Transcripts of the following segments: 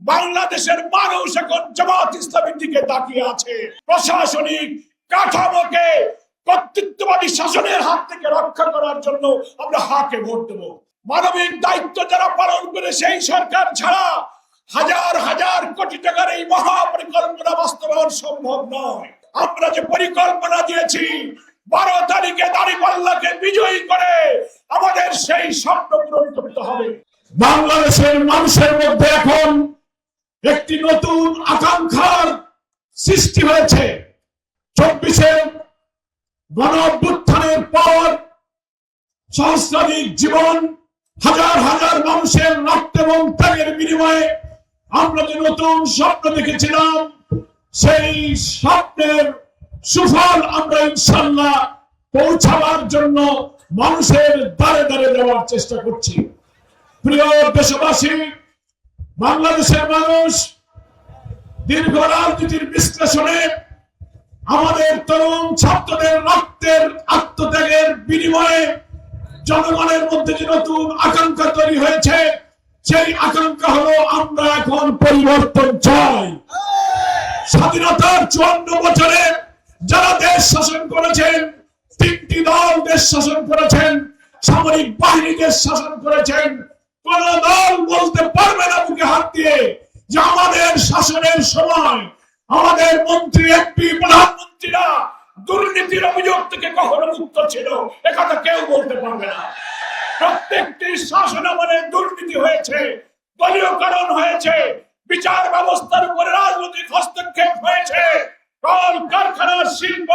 বাংলাদেশের মানুষ এখন জামাত ইসলামীর দিকে তাকিয়ে আছে। প্রশাসনিক কাঠামোকে কর্তৃত্ববাদী শাসনের হাত থেকে রক্ষা করার জন্য আমরা হাকে ভোট দেব। মানবিক দায়িত্ব যারা পালন করে সেই সরকার ছাড়া হাজার হাজার কোটি টাকার এই মহাপরিকল্পনা বাস্তবায়ন সম্ভব নয়। আমরা যে পরিকল্পনা দিয়েছি 12 তারিখে দাঁড়িপাল্লাকে বিজয়ী করে আমাদের সেই স্বপ্ন পূরণ করতে হবে। বাংলাদেশের মানুষের মধ্যে এখন একটি নতুন আকাঙ্ক্ষার সৃষ্টি হয়েছে। 24-এর গণ অভ্যুত্থানের পর সহস্রাধিক জীবন, হাজার হাজার মানুষের রক্ত এবং ত্যাগের বিনিময়ে আমরা যে নতুন স্বপ্ন দেখেছিলাম, সেই স্বপ্নের সুফল আমরা ইনশাআল্লাহ পৌঁছাবার জন্য মানুষের দ্বারে দ্বারে যাওয়ার চেষ্টা করছি। প্রিয় দেশবাসী, বাংলাদেশের মানুষ দীর্ঘ রাজনীতির বিশ্লেষণে আমাদের তরুণ ছাত্রদের রক্তের আত্মত্যাগের বিনিময়ে জনগণের মধ্যে যে নতুন আকাঙ্ক্ষা তৈরি হয়েছে, সেই আকাঙ্ক্ষা হলো আমরা এখন পরিবর্তন চাই। স্বাধীনতার 54 বছরে যারা দেশ শাসন করেছেন, 3টি দল দেশ শাসন করেছেন, সামরিক বাহিনী দেশ শাসন করেছেন, কোন দল বলতে পারবে না বুকে হাত দিয়ে যে আমাদের শাসনের সময় আমাদের মন্ত্রী, এমপি, প্রধানমন্ত্রীরা দুর্নীতির অভিযোগ থেকে কখনো মুক্ত ছিল। একথা কেউ বলতে পারবে না। প্রত্যেকটি শাসন আমলে দুর্নীতি হয়েছে, দলীয়করণ হয়েছে, বিচার ব্যবস্থার উপরে রাজনৈতিক হস্তক্ষেপ হয়েছে, কল কারখানা, শিল্প,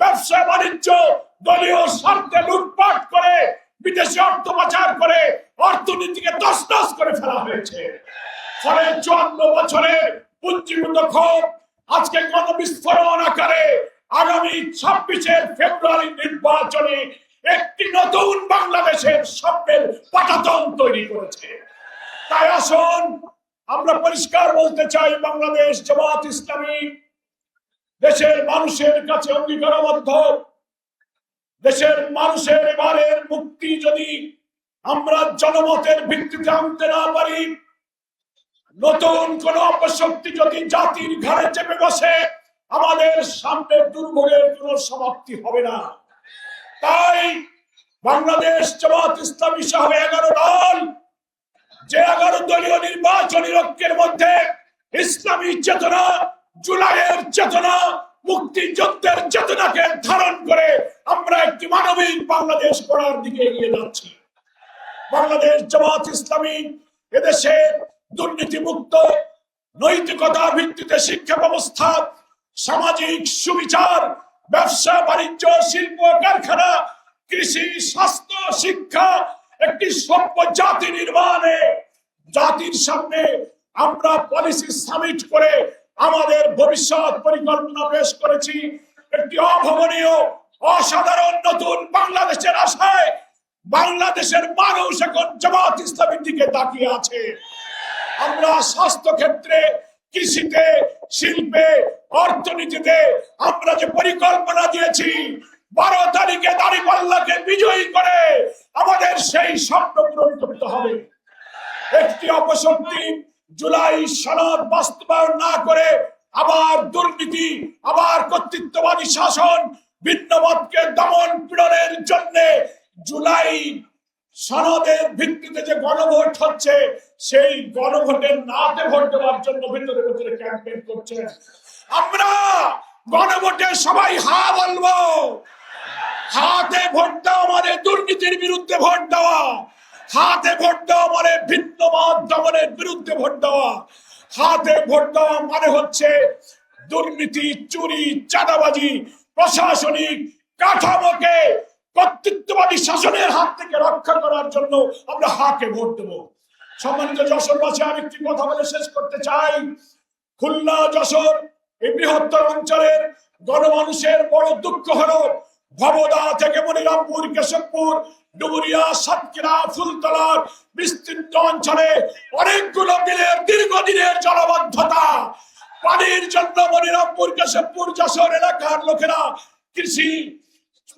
ব্যবসা বাণিজ্য দলীয় স্বার্থে লুটপাট করে বিদেশে অর্থ পাচার করে অর্থনীতিকে তছনছ করে ফেলা হয়েছে। ফলে 54 বছরের পুঞ্জীভূত ক্ষোভ আজকে গণবিস্ফোরণ আকারে আগামী 26 ফেব্রুয়ারি নির্বাচনে একটি নতুন বাংলাদেশের স্বপ্নের পাটাতন তৈরি করেছে। তাই আসুন আমরা পরিষ্কার বলতে চাই, বাংলাদেশ জামাত ইসলামী দেশের মানুষের কাছে অঙ্গীকারবদ্ধ। দেশের মানুষের এবারের মুক্তি যদি আমরা জনমতের ভিত্তিতে আনতে না পারি, নতুন কোন অপশক্তি যদি জাতির ঘাড়ে চেপে বসে, আমাদের সামনের দুর্ভোগের কোন সমাপ্তি হবে না। তাই বাংলাদেশ জামাত ইসলামী সহ 11 দল, যে 11 দলীয় নির্বাচনী ঐক্যের মধ্যে ইসলামী চেতনা, জুলাইয়ের চেতনা, মুক্তিযুদ্ধের চেতনাকে ধারণ করে আমরা একটি মানবিক বাংলাদেশ গড়ার দিকে এগিয়ে যাচ্ছি। বাংলাদেশ জামাত ইসলামী এদেশে দুর্নীতিমুক্ত, নৈতিকতার ভিত্তিতে শিক্ষা ব্যবস্থা, সামাজিক সুবিচার, ব্যবসা বাণিজ্য, শিল্প কারখানা, কৃষি, স্বাস্থ্য, শিক্ষা, একটি সভ্য জাতি নির্মাণে জাতির সামনে আমরা পলিসি সামিট করে আমাদের ভবিষ্যৎ পরিকল্পনা পেশ করেছি। একটি অভাবনীয়, অসাধারণ নতুন বাংলাদেশের আশায় বাংলাদেশের মানুষ এখন জামাত ইসলামীর দিকে তাকিয়ে আছে। আমরা স্বাস্থ্য ক্ষেত্রে, কৃষিতে, শিল্পে, অর্থনীতিতে আমরা যে পরিকল্পনা দিয়েছি, 12 তারিখে দাঁড়িপাল্লাকে বিজয়ী করে আমাদের সেই স্বপ্ন পূরণ করতে হবে। একটি অপশক্তি জুলাই সনদ বাস্তবায়ন না করে আবার দুর্নীতি, আবার কর্তৃত্ববাদী শাসন, ভিন্নমতকে দমন পীড়নের জন্য জুলাই সনদের ভিত্তিতে যে গণভোট হচ্ছে, সেই গণভোটের নাতে ভোট দেওয়ার জন্য ভিতরে ভিতরে ক্যাম্পেইন করছে। আমরা গণভোটে সবাই হা বলবো। হাতে ভোট দেওয়া মানে দুর্নীতির বিরুদ্ধে ভোট দেওয়া, হাতে ভোট দেওয়া মানে ভিন্ন মত দমনের বিরুদ্ধে ভোট দেওয়া, হাতে ভোট দেওয়া মানে হচ্ছে দুর্নীতি, চুরি, চাঁদাবাজি, প্রশাসনিক কাঠামোকে কর্তৃত্ববাদী শাসনের হাত থেকে রক্ষা করার জন্য আমরা হাকে ভোট দেব। সম্মানিত যশোরবাসী, আমি একটি কথা বলে শেষ করতে চাই। খুলনা, যশোর এই বৃহত্তর অঞ্চলের গণমানুষের বড় দুঃখ হলো ভবদা থেকে মনিরামপুর, কেশবপুর, ডুবুরিয়া, সাতক্ষীরা, ফুলতলার বিস্তৃত অঞ্চলে অনেকগুলো বিলের দীর্ঘদিনের জলাবদ্ধতা। পানির জন্য মনিরামপুর, কেশবপুর, যশোর এলাকার লোকেরা কৃষি,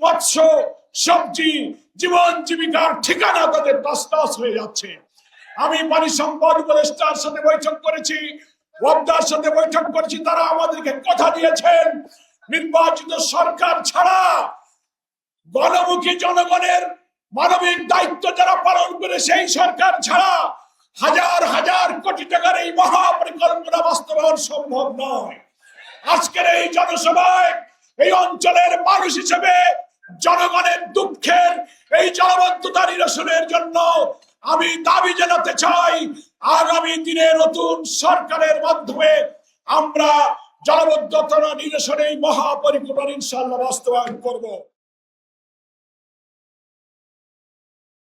মৎস্য, সবজি, জীবন জীবিকার ঠিকানা তাদের তছনছ হয়ে যাচ্ছে। আমি পানি সম্পদ উপদেষ্টার সাথে বৈঠক করেছি, ওয়াবদার সাথে বৈঠক করেছি। তারা আমাদেরকে কথা দিয়েছেন নির্বাচিত সরকার ছাড়া গণমুখী জনগণের মানবিক দায়িত্ব যারা পালন করে সেই সরকার ছাড়া হাজার হাজার কোটি টাকার এই মহাপরিকল্পনা বাস্তবায়ন সম্ভব নয়। আজকের এই জনসভায় এই অঞ্চলের মানুষ হিসেবে জনগণের দুঃখের এই জলাবদ্ধতা নিরসনের জন্য আমি দাবি জানাতে চাই, আগামী দিনে নতুন সরকারের মাধ্যমে আমরা জলাবদ্ধতা নিরসনের এই মহাপরিকল্পনা ইনশাআল্লাহ বাস্তবায়ন করব।